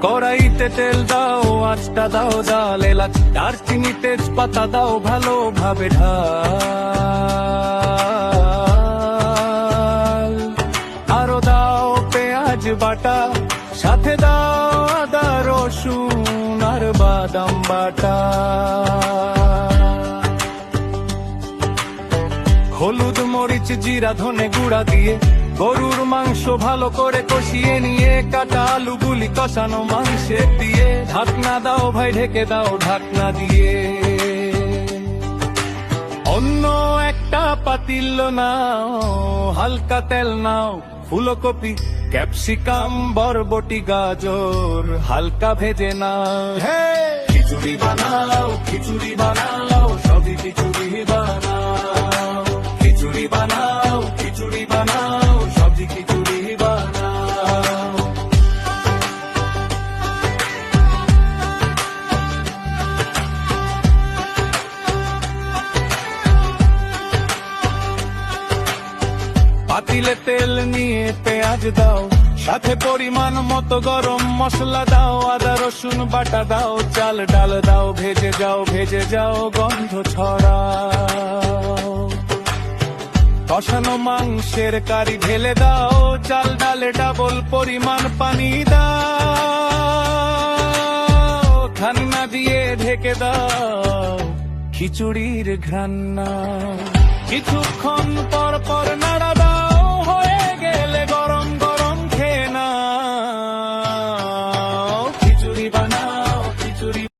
কড়াইতে তেল দাও, আঁচটা দাও জাল, এলাচ দারচিনি তেজপাতা দাও ভালোভাবে ঢাল। আরো দাও পেঁয়াজ বাটা, সাথে দাও আদা রসুন আর বাদাম বাটা। হলুদ মরিচ জিরা ধনে গুঁড়া দিয়ে গরুর মাংস ভালো করে কষিয়ে নিয়ে কাটা আলুগুলি কষানো মাংসে দিয়ে ঢাকনা দাও ভাই, ঢেকে দাও ঢাকনা দিয়ে। অন্য একটা পাতিল নাও, হালকা তেল নাও, ফুলকপি ক্যাপসিকাম বরবটি গাজর হালকা ভেজে নাও। খিচুড়ি বানাও, খিচুড়ি বানাও, সবই খিচুড়ি বানাও। খিচুড়ি বানাও, খিচুড়ি বানাও, সবজি খিচুড়ি বানাও। পাতিলে তেল নিয়ে পেঁয়াজ দাও, সাথে পরিমাণ মতো গরম মশলা দাও, আদা রসুন বাটা দাও, চাল ডাল দাও, ভেজে যাও ভেজে যাও গন্ধ ছড়াও। কষানো মাংসের কারি ঢেলে দাও, চাল ডালে ডাবল পরিমাণ পানি দাও, ঠান্ডা দিয়ে ঢেকে দাও, খিচুড়ির ঘ্রাণ নাও। কিছুক্ষণ পর পর নাড়া দাও।